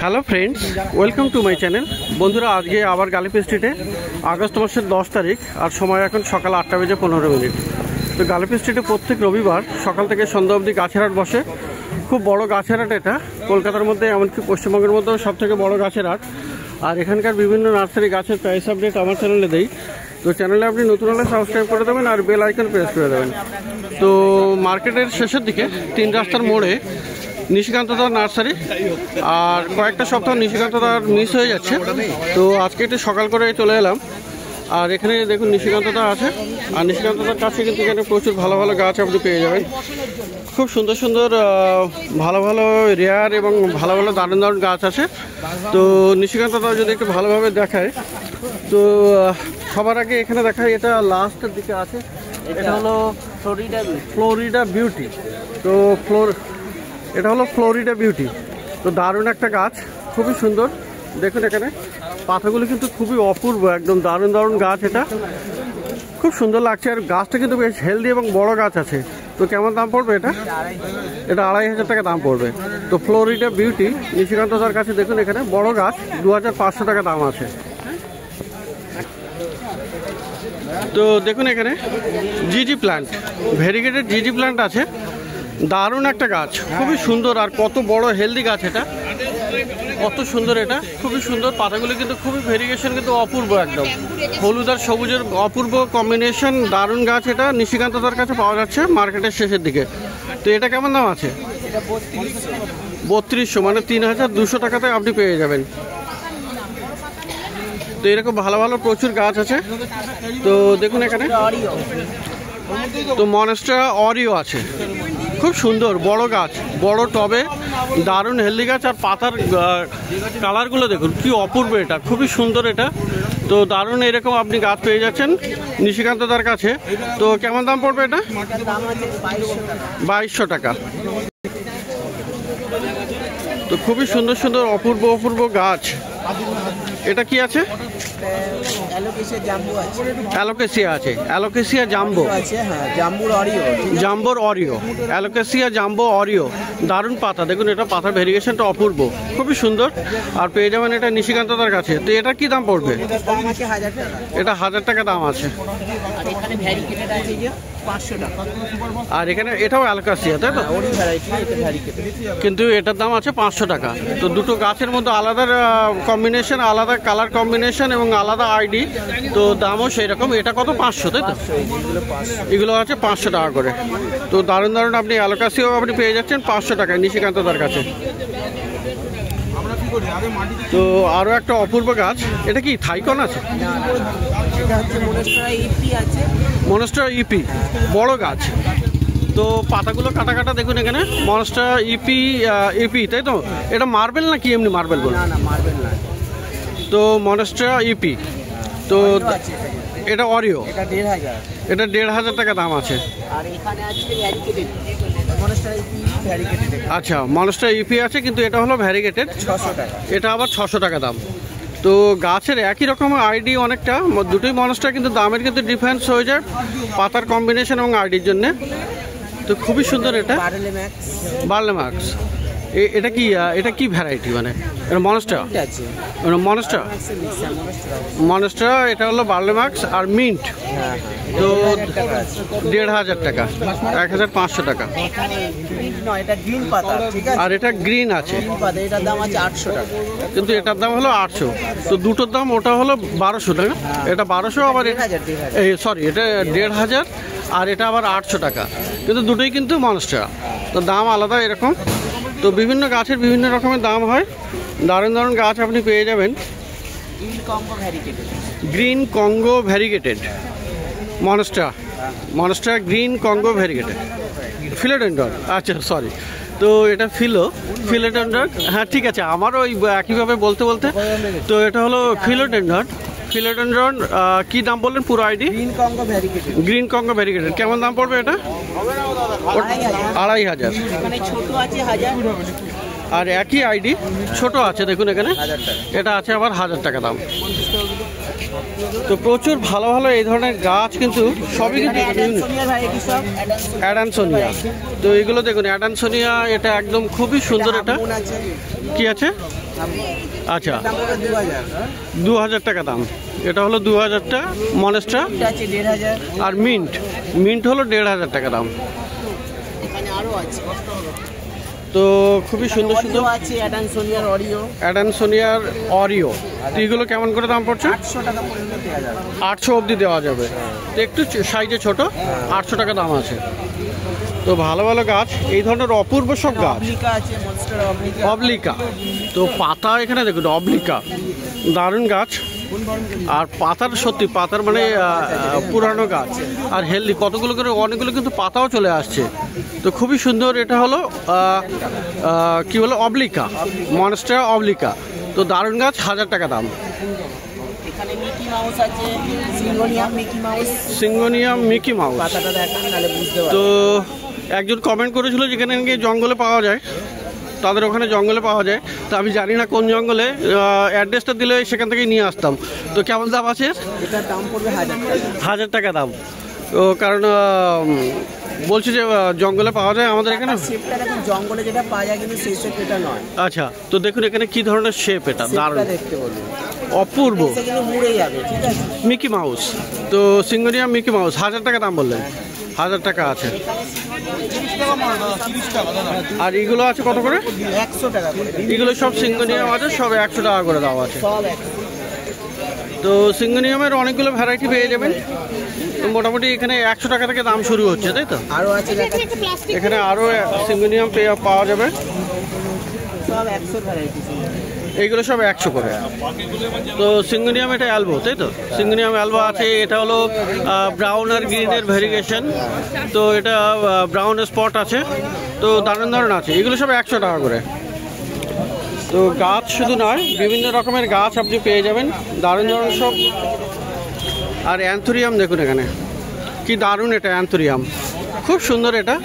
Hello friends, welcome to my channel. বন্ধুরা, আজকে আবার গালিপি স্ট্রিটে আগস্ট মাসের 10 তারিখ আর সময় এখন সকাল 8:15। তো গালিপি স্ট্রিটে প্রত্যেক রবিবার সকাল থেকে সন্ধ্যা অবধি গাছের হাট বসে। খুব বড় গাছের হাট এটা, কলকাতার মধ্যে এমনকি পশ্চিমবঙ্গের মধ্যেও সবথেকে বড় গাছের হাট। আর এখানকার বিভিন্ন নার্সারি গাছের প্রাইস আপডেট আমার চ্যানেলে দেই। তো চ্যানেলে আপনি নতুন হলে সাবস্ক্রাইব করে দেবেন আর বেল আইকন প্রেস করে দেবেন। তো মার্কেটের শেষের দিকে 3 রাস্তার মোড়ে নিশিকান্ত দার নার্সারি, আর কয়েকটা সপ্তাহ নিশিকান্ত দার মিস হয়ে যাচ্ছে। তো আজকে একটু সকাল করে চলে এলাম। আর এখানে দেখুন নিশিকান্ত দা আছে, আর নিশিকান্ত দার কাছে কিন্তু এখানে প্রচুর ভালো ভালো গাছ আপনি পেয়ে যাবেন। খুব সুন্দর সুন্দর ভালো ভালো রেয়ার এবং ভালো ভালো দারুণ দারুণ গাছ আছে। তো নিশিকান্ত দা যদি একটু ভালোভাবে দেখায়, তো সবার আগে এখানে দেখায়, এটা লাস্টের দিকে আছে, এটা হলো ফ্লোরিডা বিউটি। তো এটা হলো ফ্লোরিডা বিউটি। তো দারুণ একটা গাছ, খুবই সুন্দর। দেখুন এখানে পাতাগুলো কিন্তু খুবই অপূর্ব, একদম দারুণ দারুণ গাছ। এটা খুব সুন্দর লাগছে, আর গাছটা কিন্তু বেশ হেলদি এবং বড় গাছ আছে। তো কেমন দাম পড়বে এটা? এটা 2,500 টাকা দাম পড়বে। তো ফ্লোরিডা বিউটি নিশিকান্ত দার কাছে দেখুন এখানে বড় গাছ 2,500 টাকা দাম আছে। তো দেখুন এখানে জিজি প্ল্যান্ট, ভেরিগেটেড জিজি প্ল্যান্ট আছে। দারুণ একটা গাছ, খুবই সুন্দর, আর কত বড় হেলদি গাছ। এটা কত সুন্দর, এটা খুবই সুন্দর। পাতাগুলো কিন্তু খুবই ভেরিগেশন কিন্তু অপূর্ব, একদম হলুদ আর সবুজের অপূর্ব কম্বিনেশন। দারুণ গাছ। এটা নিশিকান্ত দার কাছে পাওয়া যাচ্ছে মার্কেটের শেষের দিকে। তো এটা কেমন দাম আছে? 3200, মানে 3,200 টাকাতে আপনি পেয়ে যাবেন। তো এরকম ভালো ভালো প্রচুর গাছ আছে। তো দেখুন এখানে তো মনস্টার অরিও আছে, খুব সুন্দর বড় গাছ, বড় টবে, দারুণ হেলদি গাছ। আর পাতার কালারগুলো দেখুন কি অপূর্ব, এটা খুবই সুন্দর। এটা তো দারুণ, এরকম আপনি গাছ পেয়ে যাচ্ছেন নিশিকান্ত দার কাছে। তো কেমন দাম পড়বে এটা? 2,200 টাকা। তো খুবই সুন্দর সুন্দর অপূর্ব অপূর্ব গাছ। এটা কি আছে? অ্যালোকেসিয়া আছে, alocasia jumbo, জাম্বোর Oreo, alocasia jumbo Oreo. দারুণ পাতা, দেখুন এটা পাতা ভেরিগেশনটা অপূর্ব, খুবই সুন্দর। আর পেয়ে যাবেন এটা নিশিকান্ত দার কাছে। তো এটা কি দাম পড়বে? এটা 1,000 টাকা দাম আছে। আর এখানে এটাও অ্যালোকেসিয়া, তাই তো? কিন্তু এটার দাম আছে 500 টাকা। তো দুটো গাছের মধ্যে আলাদা কম্বিনেশন, আলাদা কালার কম্বিনেশন এবং আলাদা আইডি। তো দামও সেই রকম। এটা কত? 500, তাই তো? এগুলো আছে 500 টাকা করে। তো দারুণ দারুণ আপনি অ্যালোকেসিয়াও আপনি পেয়ে যাচ্ছেন 500 টাকায় নিশিকান্ত দার কাছে। তো আরও একটা অপূর্ব গাছ, এটা কি থাইকন আছে? মনস্টার ইপি, বড় গাছ। তো পাতাগুলো কাটা কাটা দেখুন এখানে। মনস্টার ইপি, তাই তো? এটা মার্বেল না কি এমনি মার্বেল বল? তো মনস্টার ইপি। তো এটা অরিও, এটা 1,500 টাকা দাম আছে। আচ্ছা, মনস্টার ইপি আছে, কিন্তু এটা হলো ভ্যারিগেটেড, 600 টাকা। এটা আবার 600 টাকা দাম। তো গাছের একই রকম আইডি অনেকটা, দুটোই মনস্টার, কিন্তু দামের কিন্তু ডিফারেন্স হয়ে যায় পাতার কম্বিনেশন এবং আইডির জন্য। তো খুবই সুন্দর। এটা বার্লেম্যাক্স। এটা কি ভ্যারাইটি, মানে এটা মনস্টার? মনস্টার এটা হলো বার্লেম্যাক্স আর মিন্ট। তো 1,500 টাকা, 1,500 টাকা। আর এটা গ্রিন আছে, কিন্তু এটার দাম হলো 800। তো দুটোর দাম, ওটা হলো 1,200 টাকা, এটা 1,200, আবার সরি এটা 1,500, আর এটা আবার 800 টাকা। কিন্তু দুটোই কিন্তু মনস্টার, তো দাম আলাদা এরকম। তো বিভিন্ন গাছের বিভিন্ন রকমের দাম হয়। দারুণ দারুণ গাছ আপনি পেয়ে যাবেন। Green Congo variegated monster green Congo variegated philodendron. আচ্ছা সরি, তো এটা ফিলোডেন্ড্রন। হ্যাঁ ঠিক আছে, আমারও ওই একইভাবে বলতে বলতে। তো এটা হলো ফিলোডেন্ড্রন। কি দাম বললেন পুরো আইডি? Green Congo variegated. কেমন দাম পড়বে এটা? 2,500। আর একই আইডি ছোট আছে, দেখুন এখানে, এটা আছে আবার 1,000 টাকা দাম। তো প্রচুর ভালো ভালো এই ধরনের গাছ কিন্তু সবই কিন্তু অ্যাডানসোনিয়া। তো এগুলো দেখুন অ্যাডানসোনিয়া, এটা একদম খুবই সুন্দর। এটা কি আছে? আচ্ছা 2000 টাকা দাম। এটা হলো 2000টা মনেস্ট্রা, আর মিন্ট হলো 1500 টাকা দাম। তো খুবই সুন্দর সুন্দর আছে অ্যাডানসোনিয়ার অরিও। তো এগুলো কেমন করে দাম পড়ছে? 800 টাকা পর্যন্ত দেওয়া যাবে। 800 অবধি দেওয়া যাবে। তো একটু সাইজে ছোট, 800 টাকা দাম আছে। তো ভালো ভালো গাছ, এই ধরনের অপূর্ব সব গাছ। অবলিকা, তো পাতা এখানে দেখুন, অবলিকা দারুণ গাছ। আর পাতার সত্যি পাতার মানে পুরানো গাছ আর হেলদি, কতগুলো করে অনেকগুলো কিন্তু পাতাও চলে আসছে। তো খুবই সুন্দর। এটা হলো কি বলে, অবলিকা, মনস্টেরা অবলিকা। তো দারুণ গাছ, 1000 টাকা দাম। এখানে মিকি মাউস আছে, সিঙ্গোনিয়াম মিকি মাউস। পাতাটা দেখেন তাহলে বুঝতে পারবেন। তো একজন কমেন্ট করেছিল যেখানে নাকি জঙ্গলে পাওয়া যায়, তাদের ওখানে জঙ্গলে পাওয়া যায়। তো আমি জানি না কোন জঙ্গলে, অ্যাড্রেসটা দিলে সেখান থেকে নিয়ে আসতাম। তো কেমন দাম আছে? এটার দাম পড়বে 1000 টাকা দাম। তো কারণ বলছি যে জঙ্গলে পাওয়া যায় আমাদের এখানে। শেপটা দেখুন, জঙ্গলে যেটা পাওয়া যায় কিন্তু সেই শেপ এটা নয়। আচ্ছা, তো দেখুন এখানে কি ধরনের শেপ, এটা দারুণ দেখতে বলুন, অপূর্ব। কিন্তু মুড়ে যাবে, ঠিক আছে। মিকি মাউস, তো সিঙ্গোনিয়াম মিকি মাউস 1000 টাকা দাম বললেন। 1000 টাকা আছে। আর এগুলো আছে কত করে? 100 টাকা করে। এগুলো সব সিঙ্গোনিয়াম আছে, সব 100 টাকা করে দাম আছে। তো সিঙ্গোনিয়ামের অনেকগুলো ভ্যারাইটি পেয়ে যাবেন। তো মোটামুটি এখানে 100 টাকা থেকে দাম শুরু হচ্ছে, তাই তো? আরও আছে, এখানে আরও সিঙ্গোনিয়াম পাওয়া যাবে। সব 100 ভ্যারাইটি। এইগুলো সব 100 করে। তো সিঙ্গোনিয়াম, এটা অ্যালবো, তাই তো? সিঙ্গোনিয়াম অ্যালবো আছে। এটা হলো ব্রাউন আর গ্রিনের ভেরিগেশন। তো এটা ব্রাউন স্পট আছে। তো দারুণ দারুণ আছে। এগুলো সব 100 টাকা করে। তো গাছ শুধু নয়, বিভিন্ন রকমের গাছ আপনি পেয়ে যাবেন, দারুণ দারুণ সব। আর অ্যান্থোরিয়াম দেখুন এখানে কি দারুণ, এটা অ্যান্থোরিয়াম খুব সুন্দর এটা।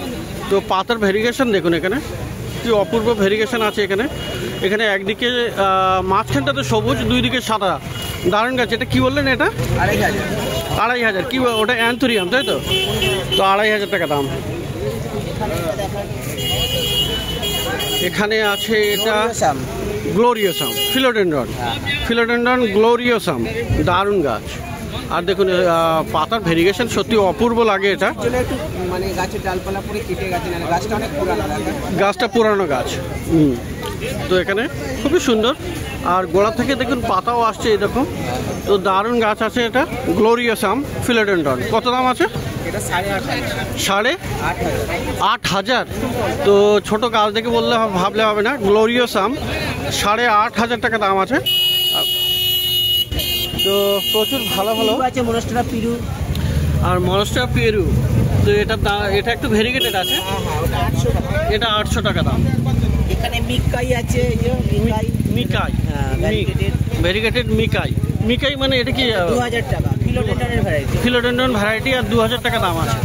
তো পাতার ভেরিগেশন দেখুন এখানে কি অপূর্ব ভেরিগেশন আছে এখানে। এখানে একদিকে মাঝখানটাতে সবুজ, দুই দিকে সাদা, দারুণ গাছ। এটা কি বললেন? এটা 2500। কি ওটা অ্যান্থোরিয়াম, তাই তো? তো 2500 টাকা দাম। এখানে আছে এটা গ্লোরিয়াসাম, ফিলোডেন্ড্রন গ্লোরিয়াসাম, দারুণ গাছ। আর দেখুন পাতার ভেরিগেশন সত্যি অপূর্ব লাগে। এটা মানে গাছের ডালপালা পরে কেটে গেছে, গাছটা অনেক পুরানো, গাছটা পুরানো গাছ। তো এখানে খুবই সুন্দর। আর গোড়া থেকে দেখুন পাতাও আসছে এরকম। তো দারুণ গাছ আছে এটা, গ্লোরিয়াসাম ফিলোডেন্ড্রন। কত দাম আছে? এটা 8,500। তো ছোট গাছ দেখে বললে ভাবলে হবে না, গ্লোরিয়াসাম 8,500 টাকা দাম আছে। তো প্রচুর ভালো ভালো আছে, মনস্টেরা পিরু। আর মনস্টেরা পেরু, তো এটা একটু ভেরিগেটেড আছে। এটা 800 টাকা দাম। এখানে মিকাই আছে, মিকাই, ভেরিগেটেড মিকাই মানে এটা কি? 2000 টাকা। ফিলোডেন্ড্রন ভ্যারাইটি, আর 2000 টাকা দাম আছে।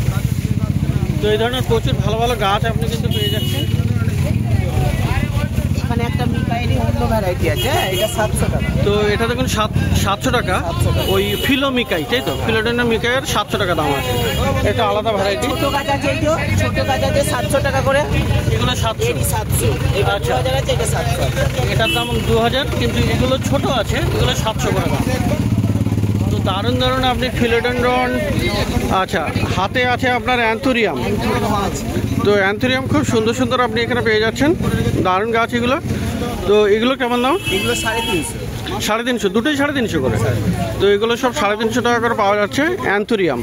তো এই ধরনের প্রচুর ভালো ভালো গাছ আপনি কিন্তু পেয়ে যাচ্ছেন। এখানে একটা মিকাইয়েরই অন্য ভ্যারাইটি আছে, এটা 700 টাকা। তো এটা দেখুন 700 টাকা। ওই ফিলো মিকাই, তাই তো? ফিলোডেন্ড্রন মিকাইয়ের 700 টাকা দাম আছে। এটা আলাদা ভ্যারাইটি। ছোট গাছ আছে, ছোট গাছ আছে 700 টাকা করে। এগুলো 700। এটা আচ্ছা, 2000 আছে, এটা 700। এটার দাম 2000, কিন্তু এগুলো ছোট আছে, এগুলো 700 করে দাম। তো দারুণ দারুণ আপনি ফিলোডেন্ড্রন। আচ্ছা, হাতে আছে আপনার অ্যান্থোরিয়াম। তো অ্যান্থোরিয়াম খুব সুন্দর সুন্দর আপনি এখানে পেয়ে যাচ্ছেন, দারুণ গাছ এগুলো। তো এগুলো কেমন দাম? এগুলো 350। 350, দুটোই 350 করে। তো এগুলো সব 350 টাকা করে পাওয়া যাচ্ছে অ্যান্থোরিয়াম।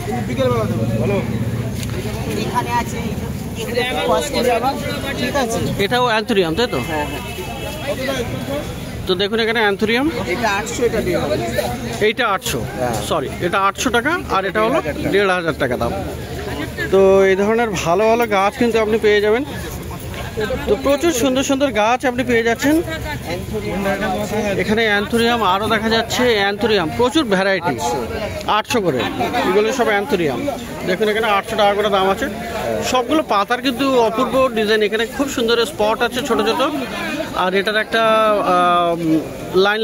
এখানে আছে, এটাও অ্যান্থোরিয়াম, তাই তো? হ্যাঁ। তো দেখুন এখানে অ্যান্থোরিয়াম, এটা 800, এটা 1500। এইটা 800, সরি, এটা 800 টাকা, আর এটা হলো 1500 টাকা দাম। তো এই ধরনের ভালো ভালো গাছ কিন্তু আপনি পেয়ে যাবেন। তো প্রচুর সুন্দর সুন্দর গাছ আপনি পেয়ে যাচ্ছেন এখানে। অ্যান্থোরিয়াম আরও দেখা যাচ্ছে, অ্যান্থোরিয়াম প্রচুর ভ্যারাইটি, 800 করে। এগুলো সব অ্যান্থোরিয়াম। দেখুন এখানে 800 টাকা করে দাম আছে। সবগুলো পাতার কিন্তু অপূর্ব ডিজাইন। এখানে খুব সুন্দর স্পট আছে ছোট ছোট। আর এটার একটা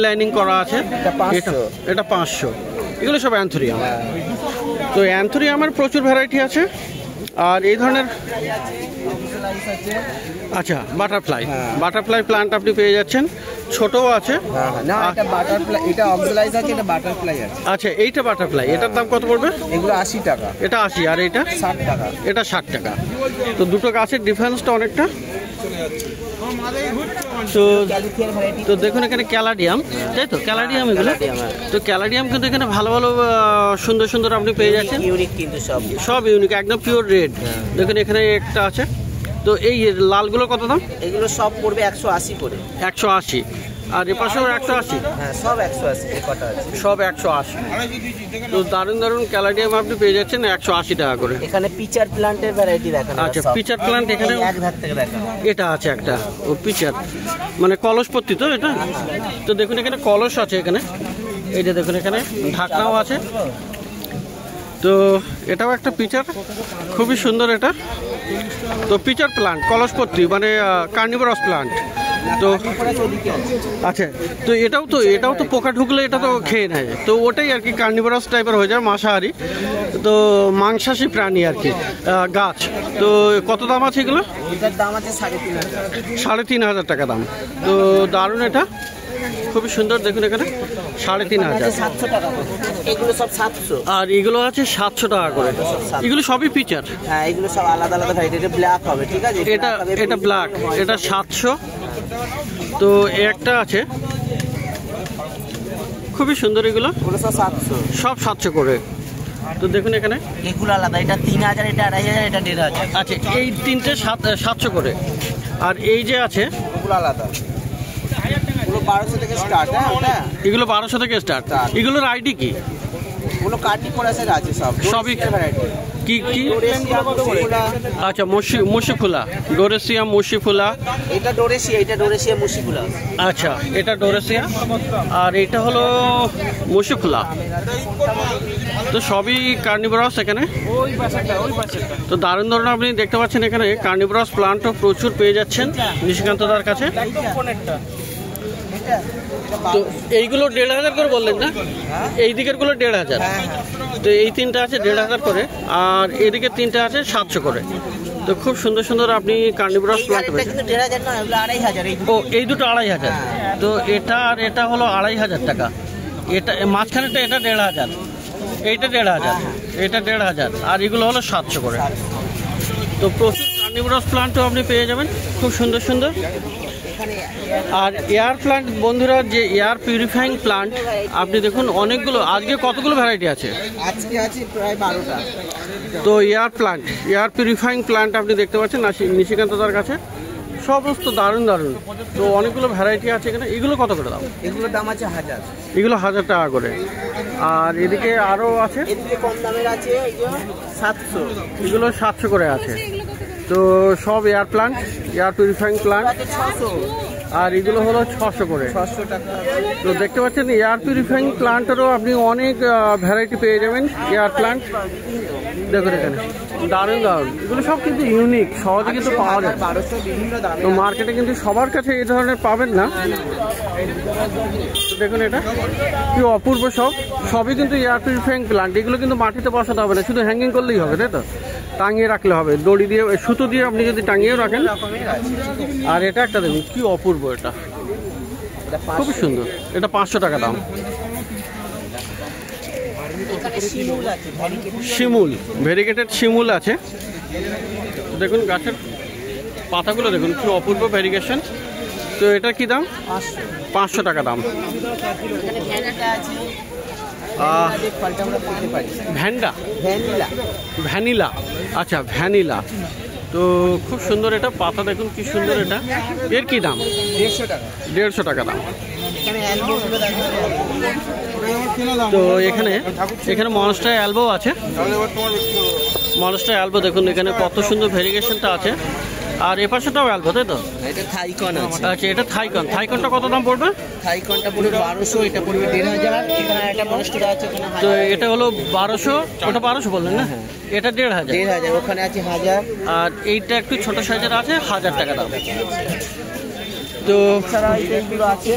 লাইনিং করা আছে। এটা 500। এগুলো সব অ্যান্থোরিয়াম। তো অ্যান্থোরিয়ামের প্রচুর ভ্যারাইটি আছে। আর এই ধরনের আচ্ছা বাটারফ্লাই প্লান্ট আপনি পেয়ে যাচ্ছেন, ছোটও আছে। না এটা বাটারফ্লাই, এটা অক্সিলাইজ আছে, এটা বাটারফ্লাই আছে। আচ্ছা এইটা বাটারফ্লাই, এটার দাম কত পড়বে? এগুলো 80 টাকা। এটা 80 আর এটা 60 টাকা। এটা 60 টাকা। তো দুটো গাছের ডিফারেন্সটা অনেকটা। তো দেখুন এখানে ক্যালাডিয়াম, তাই তো ক্যালাডিয়াম এগুলো। তো ক্যালাডিয়াম কিন্তু এখানে ভালো ভালো সুন্দর সুন্দর আপনি পেয়ে যাচ্ছেন, ইউনিক কিন্তু সব ইউনিক, একদম পিওর রেড। দেখুন এখানে একটা আছে। তো এই লালগুলো কত দাম? এগুলো সব পড়বে 180 করে। 180 আর এ পাশেও 180? হ্যাঁ সব 180 কটা আছে, সব 180। তো দারুণ দারুণ ক্যালাডিয়াম আপনি পেয়ে যাচ্ছেন 180 টাকা করে। এখানে পিচার প্ল্যান্টের ভ্যারাইটি দেখানো। আচ্ছা পিচার প্ল্যান্ট এখানে এক ধার থেকে দেখানো। এটা আছে একটা, ও পিচার মানে কলসপত্তি তো এটা। তো দেখুন এখানে কলস আছে, এখানে এই যে দেখুন এখানে ঢাকনাও আছে। তো এটাও একটা পিচার, খুবই সুন্দর এটা। তো পিচার প্লান্ট কলসপত্তি মানে কার্নিভোরাস প্লান্ট। তো আচ্ছা তো এটাও তো পোকা ঢুকলে এটা তো খেয়ে নেয়, তো ওটাই আর কি কার্নিভোরাস টাইপের হয়ে যায়, মাংসাহারি। তো মাংসাশী প্রাণী আর কি গাছ। তো কত দাম আছে এগুলো? এটার দাম আছে 3.5 3.5 টাকা দাম। তো দারুণ এটা, খুবই সুন্দর। দেখুন এখানে 3.5 700 টাকা। এগুলো সব 700 আর এগুলো আছে 700 টাকা করে। এগুলো সবই পিচার। হ্যাঁ এগুলো সব আলাদা আলাদা ভ্যারাইটি। এটা ব্ল্যাক হবে, ঠিক আছে, এটা ব্ল্যাক, এটা 700। তো একটা আছে খুবই সুন্দর, এগুলো সব 700, সব 700 করে। তো দেখুন এখানে এগুলো আলাদা, এটা 3000, এটা 2500, এটা 1500। আচ্ছা এই তিনটে 700 করে। আর এই যে আছে ওগুলো আলাদা, ওগুলো 1200 থেকে স্টার্ট। হ্যাঁ ওটা এগুলো 1200 থেকে স্টার্ট। এগুলোর আইডি কি? ওগুলো কাটি পড়াছে আছে, সবই ভ্যারাইটি। কি কি? আচ্ছা মুশিফুলা, ডোরেসিয়া মুশিফুলা। এটা ডোরেসিয়া মুশিফুলা। আচ্ছা এটা ডোরেসিয়া আর এটা হলো মুশিফুলা। তো সবই কার্নিভোরাস এখানে। তো দারুণ ধরনের আপনি দেখতে পাচ্ছেন এখানে কার্নিভোরাস প্লান্টও প্রচুর পেয়ে যাচ্ছেন নিশিকান্ত দার কাছে। তো এইগুলো 1500 করে বললেন না? এই দিকের গুলো 1500। তো এই তিনটা আছে 1500 করে, আর এদিকে তিনটা আছে 700 করে। তো খুব সুন্দর সুন্দর আপনি কার্নিভোরাস প্লান্ট পেয়েছেন। ও এই দুটো 2500। তো এটা আর এটা হলো 2500 টাকা। এটা মাঝখানেটা এটা 1500, এইটা 1500, এটা 1500, আর এগুলো হলো 700 করে। তো প্রচুর কার্নিভোরাস প্লান্টও আপনি পেয়ে যাবেন, খুব সুন্দর সুন্দর। আর এয়ার প্লান্ট বন্ধুরা, যে এয়ার পিউরিফাইং প্লান্ট আপনি দেখুন অনেকগুলো। আজকে কতগুলো ভ্যারাইটি আছে? আজকে আছে প্রায় 12টা। তো এয়ার পিউরিফাইং প্লান্ট আপনি দেখতে পাচ্ছেন নিশিকান্ত দার কাছে, সমস্ত দারুণ দারুণ। তো অনেকগুলো ভ্যারাইটি আছে এখানে। এগুলো কত করে দাম? এগুলোর দাম আছে 1000। এগুলো 1000 টাকা করে। আর এদিকে আরও আছে, এদিকে কম দামের আছে 700। এগুলো 700 করে আছে। তো সব air plant, air purifying plant. আর এগুলো হলো 600 করে। 600 টাকা। তো দেখতে পাচ্ছেন এয়ার পিউরিফাইং প্লান্টেরও আপনি অনেক ভ্যারাইটি পেয়ে যাবেন। এয়ার প্লান্ট দেখুন এখানে দারুণ দারুণ। এগুলো সব কিন্তু ইউনিক, সহজে কিন্তু পাওয়া যায়। 1200 বিভিন্ন দামে। তো মার্কেটে কিন্তু সবার কাছে এই ধরনের পাবেন না। তো দেখুন এটা কি অপূর্ব, সবই কিন্তু এয়ার পিউরিফাইং প্লান্ট। এগুলো কিন্তু মাটিতে বসাতে হবে না, শুধু হ্যাঙ্গিং করলেই হবে, তাই তো? টাঙিয়ে রাখলে হবে, দড়ি দিয়ে সুতো দিয়ে আপনি যদি টাঙিয়েও রাখেন। আর এটা একটা দেখুন কি অপূর্ব, এটা খুবই সুন্দর। এটা 500 টাকা দাম। শিমুল, ভেরিগেটেড শিমুল আছে। দেখুন গাছের পাতাগুলো দেখুন কি অপূর্ব ভেরিগেশন। তো এটা কি দাম? 500 টাকা দাম। ভ্যানিলা, আচ্ছা ভ্যানিলা। তো খুব সুন্দর এটা, পাতা দেখুন কি সুন্দর। এটা এর কি দাম? 150 টাকা। 150 টাকা দাম। তো এখানে মনস্টার অ্যালবো আছে। মনস্টার অ্যালবো দেখুন এখানে কত সুন্দর ভেরিগেশনটা আছে। আর এ পাশেটাও অ্যালবো, তাই তো? এটা থাইকন আছে। আচ্ছা এটা থাইকন। থাইকনটা কত দাম পড়বে? থাইকনটা পড়বে 1200, এটা পড়বে 1500। এখানে একটা মনস্টার আছে, এখানে তো এটা হলো 1200, ওটা 1200 বললেন না? এটা 1500। 1500, ওখানে আছে 1000। আর এইটা একটু ছোট সাইজের আছে, 1000 টাকা দাম। তো ছাড়া এইগুলো আছে,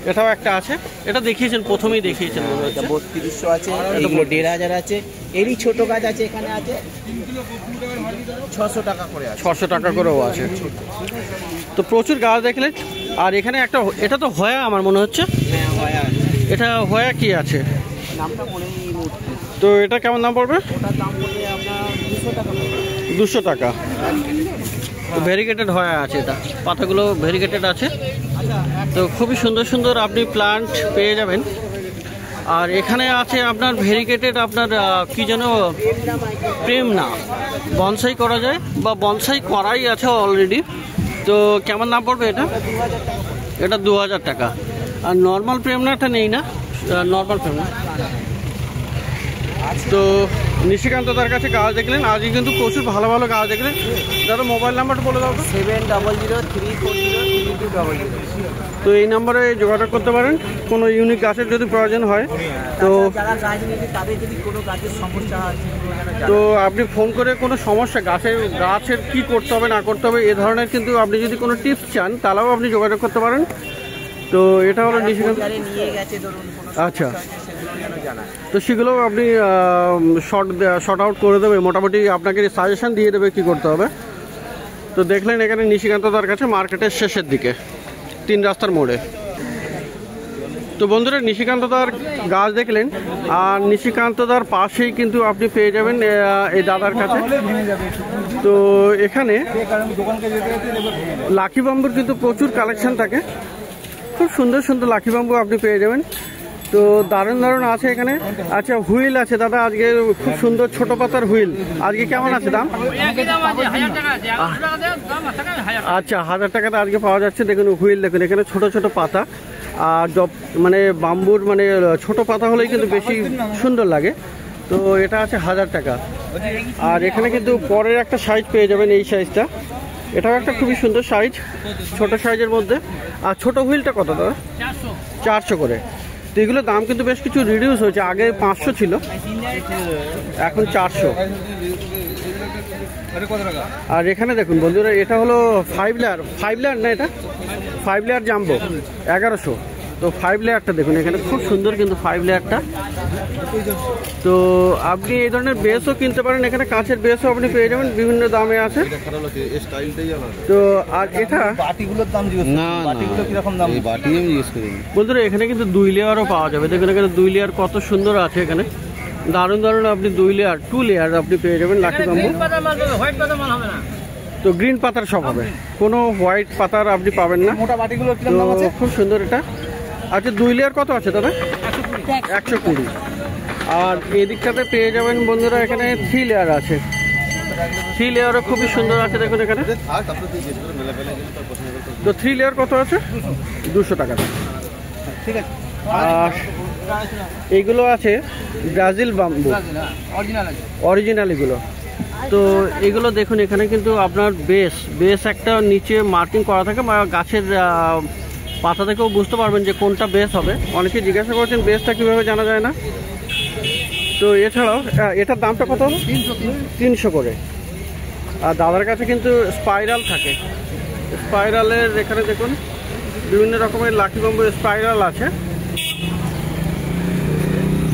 এটাও একটা আছে, এটা দেখিয়েছেন, প্রথমেই দেখিয়েছেন মনে হচ্ছে। 3200 আছে, এইগুলো 1500 আছে, এরই ছোট গাছ আছে, এখানে আছে 600 টাকা করে আছে, 600 টাকা করেও আছে। তো প্রচুর গাছ দেখলেন। আর এখানে একটা, এটা তো হয়া আমার মনে হচ্ছে, হ্যাঁ হয়া আছে। এটা হয়া কি আছে নামটা মনে নেই এই মুহূর্তে। তো এটা কেমন দাম পড়বে? ওটার দাম পড়বে আপনার 200 টাকা পড়বে। 200 টাকা। তো ভেরিগেটেড হয়া আছে, এটা পাতাগুলো ভেরিগেটেড আছে। তো খুবই সুন্দর সুন্দর আপনি প্লান্ট পেয়ে যাবেন। আর এখানে আছে আপনার ভেরিগেটেড, আপনার কি যেন প্রেম না, বনসাই করা যায় বা বনসাই করাই আছে অলরেডি। তো কেমন দাম পড়বে এটা? এটা 2000 টাকা। আর নর্মাল প্রেমনাটা নেই না, নর্মাল প্রেমনা। তো নিশিকান্ত তার কাছে গাছ দেখলেন, আজকে কিন্তু প্রচুর ভালো ভালো গাছ দেখলেন। দাদা মোবাইল নাম্বারটা বলে দাও। 7003432200। তো এই নাম্বারে যোগাযোগ করতে পারেন কোনো ইউনিক গাছের যদি প্রয়োজন হয়। তো যারা গাছ নিবে তাদের যদি কোনো গাছের সমস্যা হয়, তো আপনি ফোন করে কোনো সমস্যা গাছের কি করতে হবে না করতে হবে এ ধরনের কিন্তু আপনি যদি কোনো টিপস চান তাহলেও আপনি যোগাযোগ করতে পারেন। তো এটা হলো নিশিকান্ত। নিয়ে গেছে ধরুন, আচ্ছা, তো সেগুলো আপনি শর্ট আউট করে দেবে, মোটামুটি আপনাকে সাজেশন দিয়ে দেবে কি করতে হবে। তো দেখলেন এখানে নিশিকান্ত তার কাছে মার্কেটের শেষের দিকে 3 রাস্তার মোড়ে। তো বন্ধুরা নিশিকান্ত দার গাছ দেখলেন, আর নিশিকান্ত দার পাশেই কিন্তু আপনি পেয়ে যাবেন এই দাদার কাছে। তো এখানে লাকি বাম্বুর কিন্তু প্রচুর কালেকশন থাকে, খুব সুন্দর সুন্দর লাকি বাম্বু আপনি পেয়ে যাবেন। তো দারুণ দারুণ আছে এখানে। আচ্ছা হুইল আছে দাদা, আজকে খুব সুন্দর ছোট পাতার হুইল, আজকে কেমন আছে দাম? আচ্ছা 1000 টাকাতে আজকে পাওয়া যাচ্ছে। দেখুন হুইল, দেখুন এখানে ছোট ছোট পাতা, আর মানে বাম্বুর মানে ছোট পাতা হলেই কিন্তু বেশি সুন্দর লাগে। তো এটা আছে 1000 টাকা। আর এখানে কিন্তু পরের একটা সাইজ পেয়ে যাবেন, এই সাইজটা, এটাও একটা খুবই সুন্দর সাইজ, ছোট সাইজের মধ্যে। আর ছোট হুইলটা কত দাদা? 400 করে। তো এগুলোর দাম কিন্তু বেশ কিছু রিডিউস হয়েছে, আগে 500 ছিল, এখন 400। আর এখানে দেখুন বন্ধুরা, এটা হলো 5 লেয়ার না, এটা 5 লেয়ার জাম্বো 1100। তো 5 লেয়ারটা দেখুন এখানে খুব সুন্দর কিন্তু 5 লেয়ারটা। তো আপনি এই ধরনের বেসও কিনতে পারেন, এখানে কাঁচের বেসও আপনি পেয়ে যাবেন, বিভিন্ন দামে আছে। তো আর এটা বাটিগুলোর দাম জিজ্ঞেস না, বাটিগুলো কিরকম দাম? এই বাটি আমি ইউজ করি বন্ধুরা, এখানে কিন্তু 2 লেয়ারও পাওয়া যাবে। দেখুন এখানে 2 লেয়ার কত সুন্দর আছে, এখানে দারুণ দারুণ আপনি 2 লেয়ার আপনি পেয়ে যাবেন লাকি বাম্বু। তো গ্রিন পাতার সব হবে, কোনো হোয়াইট পাতার আপনি পাবেন না। মোটা বাটিগুলো কিরকম দাম আছে? খুব সুন্দর এটা। আচ্ছা 2 লেয়ার কত আছে দাদা? 120। আর এই দিকটাতে পেয়ে যাবেন বন্ধুরা, এখানে 3 লেয়ার আছে, 3 লেয়ারও খুবই সুন্দর আছে। দেখুন এখানে তো 3 লেয়ার কত আছে? 200 টাকা। ঠিক আছে। আর এইগুলো আছে ব্রাজিল বাম্বু, অরিজিনাল এগুলো। তো এগুলো দেখুন এখানে কিন্তু আপনার বেস একটা নিচে মার্কিং করা থাকে, গাছের পাতা থেকেও বুঝতে পারবেন যে কোনটা বেস হবে। অনেকে জিজ্ঞাসা করছেন বেসটা কীভাবে জানা যায় না। তো এছাড়াও এটার দামটা কত? 300 করে। আর দাদার কাছে কিন্তু স্পাইরাল থাকে, স্পাইরালের এখানে দেখুন বিভিন্ন রকমের লাকি বাম্বু স্পাইরাল আছে।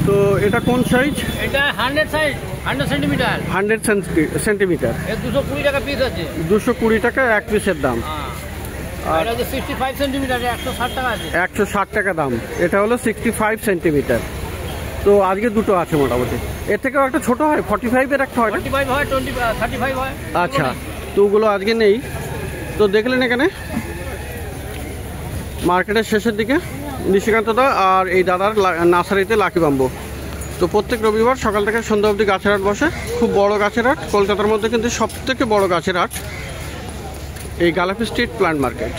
তো এটা কোন সাইজ? এটা 100 সাইজ, 100 সেন্টিমিটার। 100 সেন্টিমিটার। 220 টাকা পিস আছে। 220 টাকা এক পিসের দাম। আর এটা 65 সেন্টিমিটার, 160 টাকা আছে। 160 টাকা দাম। এটা হলো 65 সেন্টিমিটার। তো আজকে দুটো আছে মোটামুটি। এর থেকেও একটা ছোট হয়, 45 এর একটা হয়, 45 হয়, 35 হয়। আচ্ছা, তো ওগুলো আজকে নেই। তো দেখলেন এখানে মার্কেটের শেষের দিকে নিশিকান্ত দা আর এই দাদার নার্সারিতে লাকি বাম্বু। তো প্রত্যেক রবিবার সকাল থেকে সন্ধ্যা অবধি গাছের হাট বসে, খুব বড় গাছের হাট, কলকাতার মধ্যে কিন্তু সবথেকে বড় গাছের হাট এই গালাফি স্ট্রিট প্ল্যান্ট মার্কেট।